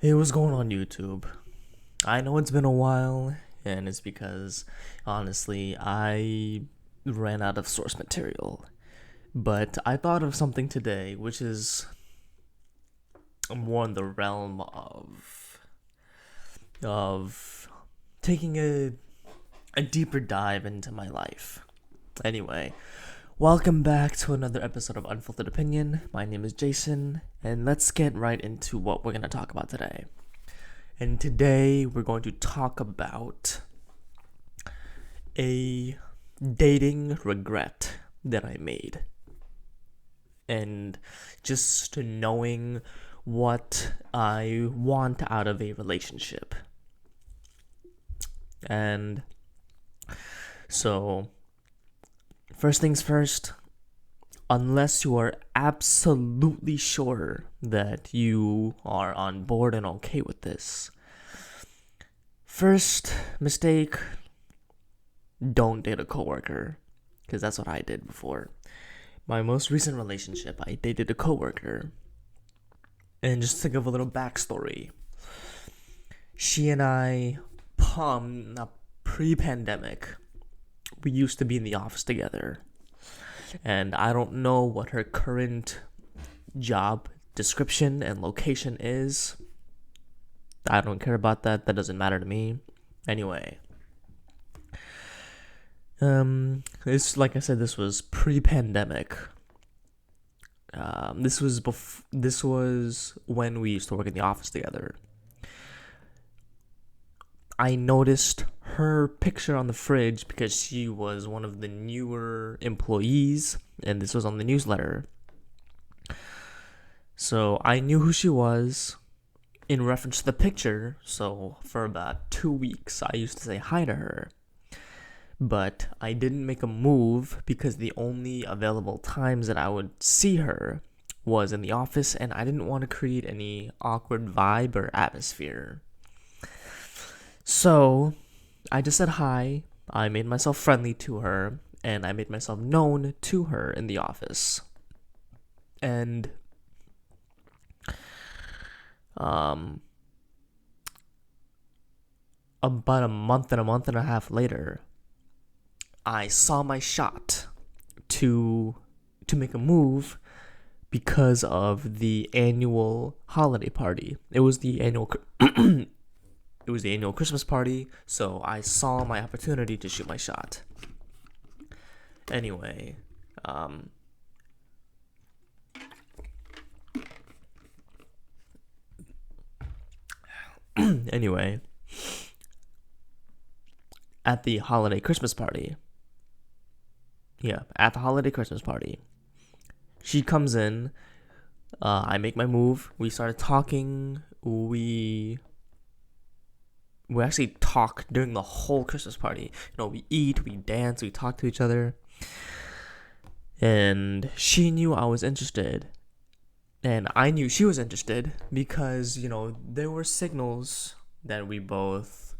Hey, what's going on YouTube? I know it's been a while, and it's because, honestly, I ran out of source material. But I thought of something today, which is more in the realm of taking a deeper dive into my life. Anyway, welcome back to another episode of Unfiltered Opinion. My name is Jason, and let's get right into what we're going to talk about today. And today we're going to talk about a dating regret that I made. And just knowing what I want out of a relationship. And so, first things first, unless you are absolutely sure that you are on board and okay with this, first mistake, don't date a coworker, because that's what I did before. My most recent relationship, I dated a coworker. And just to give a little backstory, she and I, pre-pandemic, we used to be in the office together. And I don't know what her current job description and location is. I don't care about that. That doesn't matter to me. Anyway, it's like I said, this was pre-pandemic. This was when we used to work in the office together. I noticed her picture on the fridge because she was one of the newer employees, and this was on the newsletter. So I knew who she was in reference to the picture. So for about 2 weeks, I used to say hi to her. But I didn't make a move because the only available times that I would see her was in the office, and I didn't want to create any awkward vibe or atmosphere. So I just said hi. I made myself friendly to her, and I made myself known to her in the office. And about a month and a half later, I saw my shot to make a move because of the annual holiday party. It was the annual Christmas party, so I saw my opportunity to shoot my shot. Anyway, anyway, at the holiday Christmas party, she comes in. I make my move. We started talking. We actually talk during the whole Christmas party. We eat, we dance, we talk to each other. And she knew I was interested. And I knew she was interested because, there were signals that we both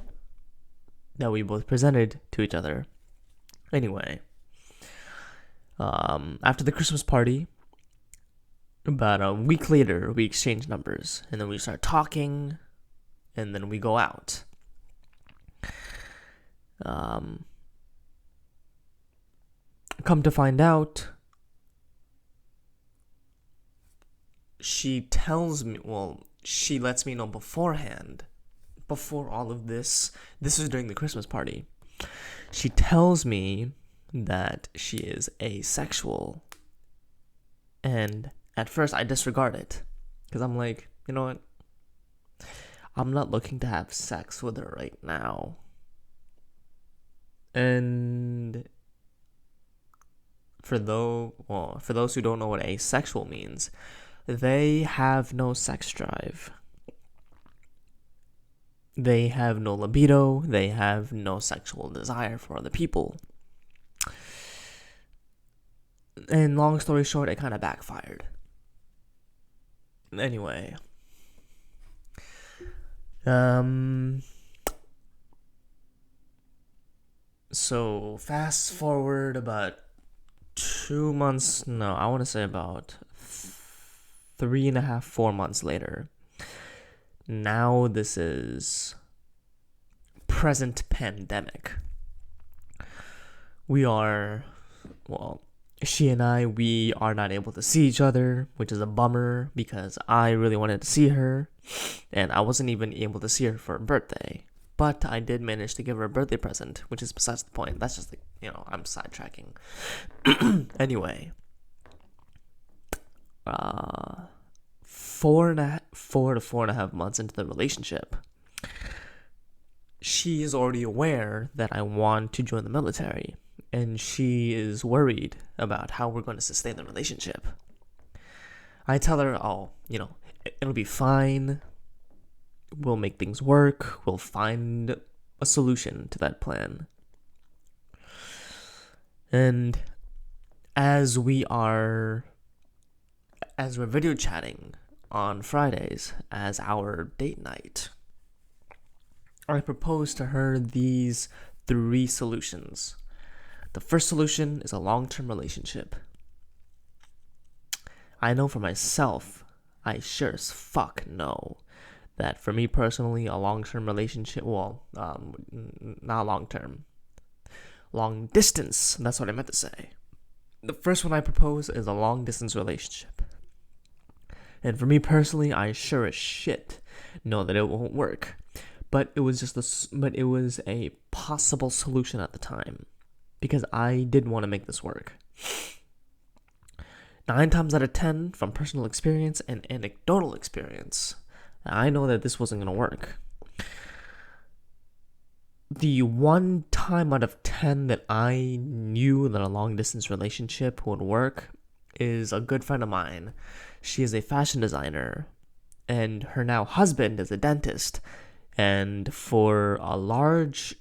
presented to each other. Anyway, after the Christmas party, about a week later, we exchanged numbers. And then we start talking, and then we go out. Come to find out, she lets me know beforehand, before all of this was during the Christmas party. She tells me that she is asexual. And at first I disregard it, because I'm like, you know what? I'm not looking to have sex with her right now. And for those who don't know what asexual means, they have no sex drive. They have no libido. They have no sexual desire for other people. And long story short, it kind of backfired. Anyway, so fast forward about 2 months. No, I want to say about 3.5, 4 months later. now this is present pandemic. She and I, we are not able to see each other, which is a bummer because I really wanted to see her, and I wasn't even able to see her for her birthday. But I did manage to give her a birthday present, which is besides the point. That's just, I'm sidetracking. Anyway, 4 to 4.5 months into the relationship, she is already aware that I want to join the military, and she is worried about how we're going to sustain the relationship. I tell her, it'll be fine. We'll make things work. We'll find a solution to that plan. And as we're video chatting on Fridays as our date night, I proposed to her these 3 solutions. The first solution is a long-term relationship. I know for myself, I sure as fuck know that for me personally, a long-term relationship, not long-term, long distance, that's what I meant to say. The first one I propose is a long-distance relationship. And for me personally, I sure as shit know that it won't work. But it was a possible solution at the time, because I did want to make this work. 9 times out of 10, from personal experience and anecdotal experience, I know that this wasn't going to work. The 1 time out of 10 that I knew that a long-distance relationship would work is a good friend of mine. She is a fashion designer, and her now husband is a dentist. And for a large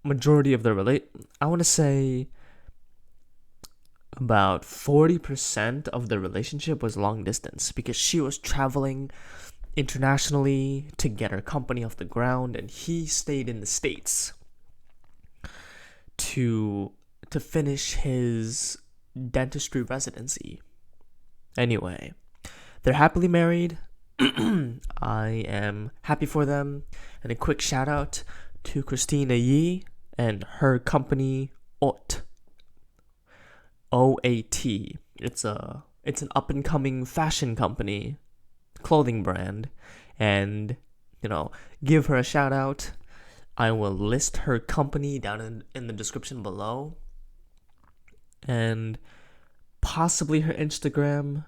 majority of their I want to say about 40% of the relationship was long distance, because she was traveling internationally to get her company off the ground, and he stayed in the States to finish his dentistry residency. Anyway, they're happily married. I am happy for them. And a quick shout out to Christina Yee and her company OAT. OAT. It's an up and coming fashion company, clothing brand, and give her a shout out. I will list her company down in the description below, and possibly her Instagram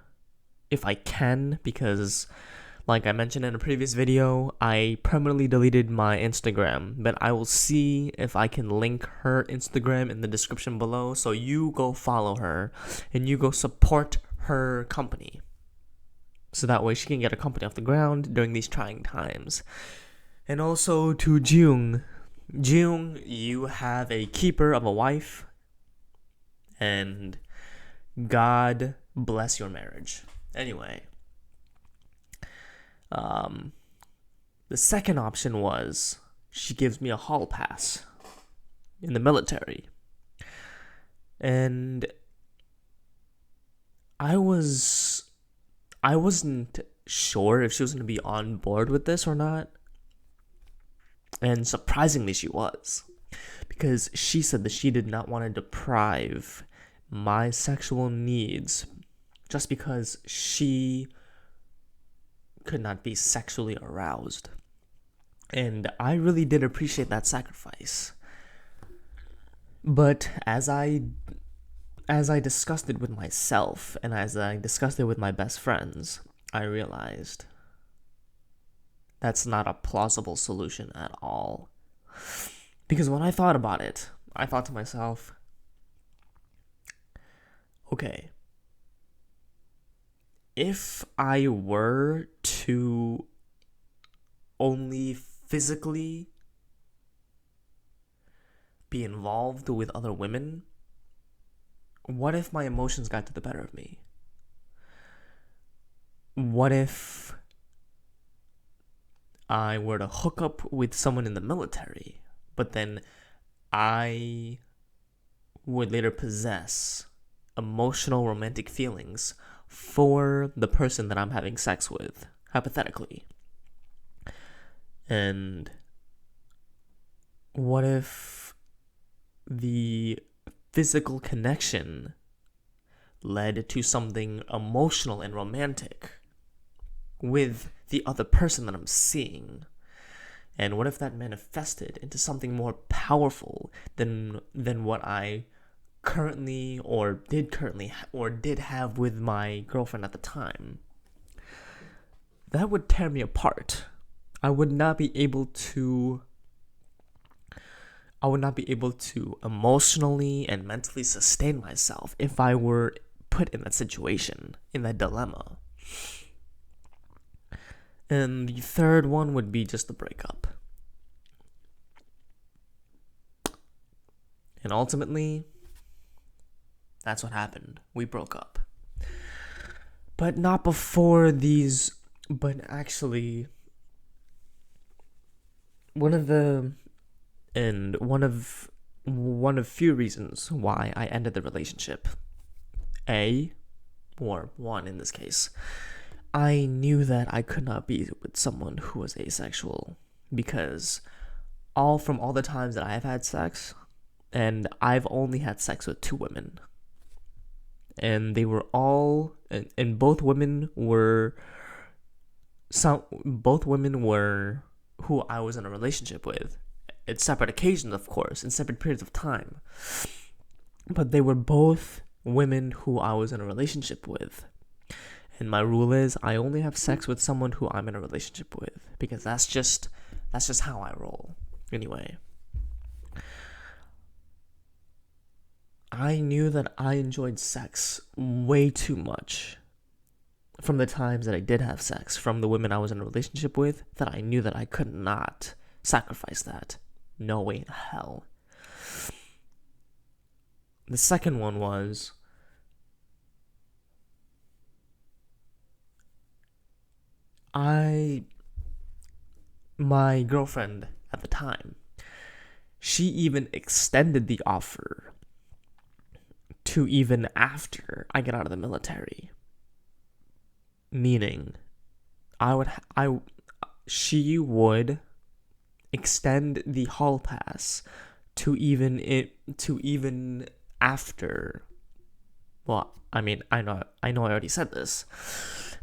if I can, because like I mentioned in a previous video, I permanently deleted my Instagram, but I will see if I can link her Instagram in the description below, so you go follow her and you go support her company, so that way she can get her company off the ground during these trying times. And also to Jung, you have a keeper of a wife, and God bless your marriage. Anyway, the second option was she gives me a hall pass in the military. And I wasn't sure if she was going to be on board with this or not. And surprisingly, she was. Because she said that she did not want to deprive my sexual needs just because she could not be sexually aroused. And I really did appreciate that sacrifice. But as I discussed it with myself, and as I discussed it with my best friends, I realized that's not a plausible solution at all. Because when I thought about it, I thought to myself, okay, if I were to only physically be involved with other women, what if my emotions got to the better of me? What if I were to hook up with someone in the military, but then I would later possess emotional romantic feelings for the person that I'm having sex with, hypothetically? And what if the physical connection led to something emotional and romantic with the other person that I'm seeing? And what if that manifested into something more powerful than what I did have with my girlfriend at the time? That would tear me apart. I would not be able to emotionally and mentally sustain myself if I were put in that situation, in that dilemma. And the third one would be just the breakup. And ultimately, that's what happened. We broke up. But not before these, but actually, one of few reasons why I ended the relationship. One in this case, I knew that I could not be with someone who was asexual because from all the times that I've had sex, and I've only had sex with 2 women, and they were all, and both women were who I was in a relationship with. At separate occasions, of course, in separate periods of time. But they were both women who I was in a relationship with. And my rule is I only have sex with someone who I'm in a relationship with, because that's just how I roll. Anyway, I knew that I enjoyed sex way too much from the times that I did have sex, from the women I was in a relationship with, that I knew that I could not sacrifice that. No way in hell. The second one was, my girlfriend at the time, she even extended the offer to even after I get out of the military. Meaning, she would extend the hall pass to even after. Well, I mean, I know I already said this,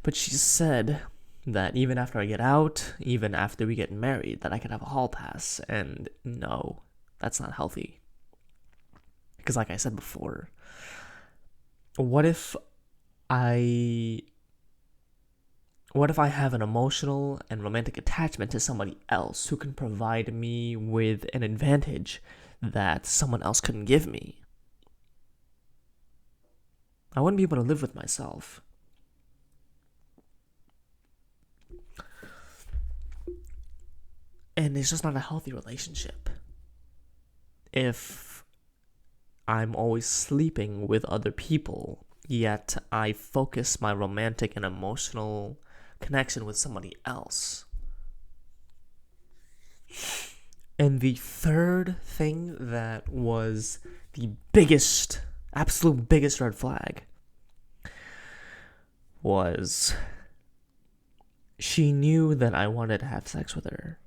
but she said that even after I get out, even after we get married, that I could have a hall pass. And no, that's not healthy. Because like I said before, what if I have an emotional and romantic attachment to somebody else who can provide me with an advantage that someone else couldn't give me? I wouldn't be able to live with myself. And it's just not a healthy relationship if I'm always sleeping with other people, yet I focus my romantic and emotional connection with somebody else. And the third thing that was the absolute biggest red flag was she knew that I wanted to have sex with her.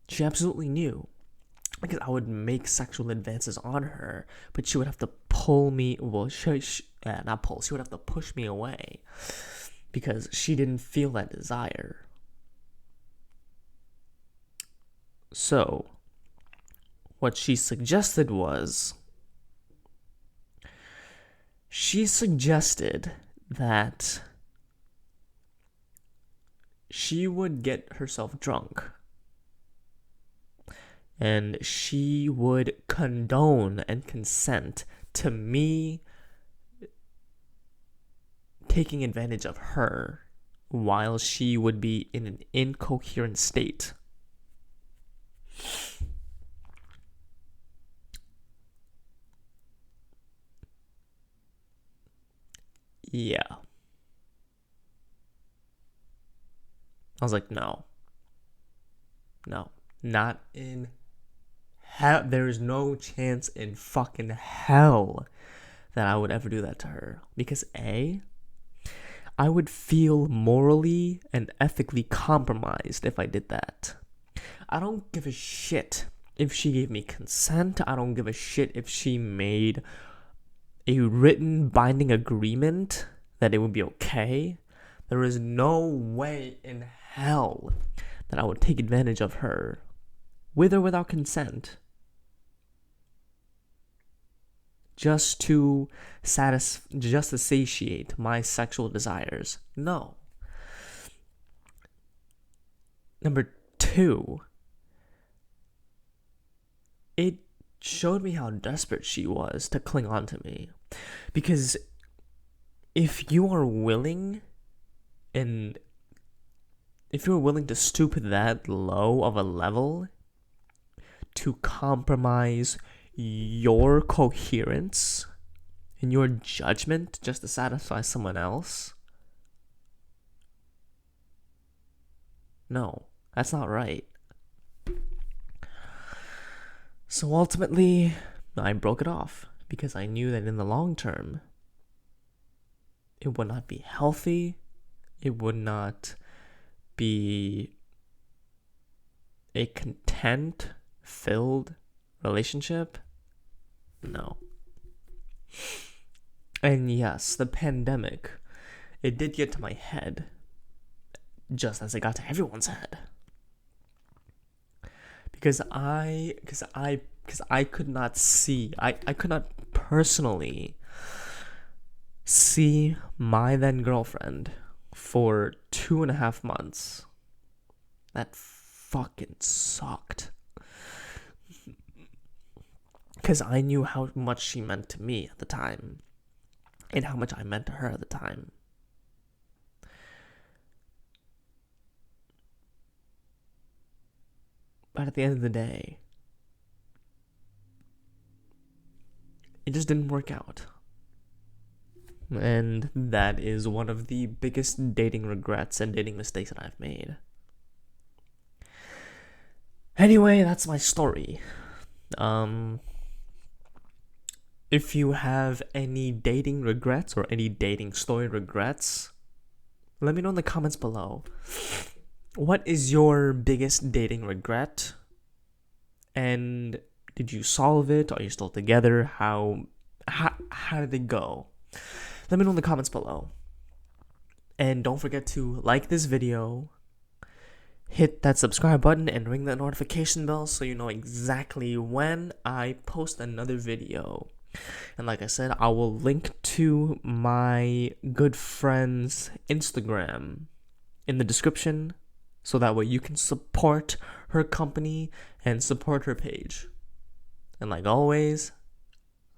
She absolutely knew. Because I would make sexual advances on her, but she would have to pull me, she would have to push me away because she didn't feel that desire. So, what she suggested was, that she would get herself drunk and she would condone and consent to me taking advantage of her while she would be in an incoherent state. Yeah. I was like, no, not in hell. There's no chance in fucking hell that I would ever do that to her. Because A, I would feel morally and ethically compromised if I did that. I don't give a shit if she gave me consent. I don't give a shit if she made a written binding agreement that it would be okay. There is no way in hell that I would take advantage of her, with or without consent, just to satiate my sexual desires. No. Number 2, it showed me how desperate she was to cling on to me. Because if you are willing to stoop that low of a level to compromise your coherence and your judgment just to satisfy someone else, no, that's not right. So ultimately, I broke it off because I knew that in the long term, it would not be healthy. It would not be a content-filled relationship. No. And yes, the pandemic, it did get to my head, just as it got to everyone's head. Because I could not see, I could not personally see my then girlfriend for 2.5 months. That fucking sucked. Because I knew how much she meant to me at the time, and how much I meant to her at the time. But at the end of the day, it just didn't work out. And that is one of the biggest dating regrets and dating mistakes that I've made. Anyway, that's my story. If you have any dating regrets or any dating story regrets, let me know in the comments below. What is your biggest dating regret? And did you solve it? Are you still together? How did it go? Let me know in the comments below. And don't forget to like this video, hit that subscribe button, and ring that notification bell so you know exactly when I post another video. And like I said, I will link to my good friend's Instagram in the description, so that way you can support her company and support her page. And like always,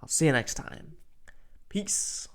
I'll see you next time. Peace.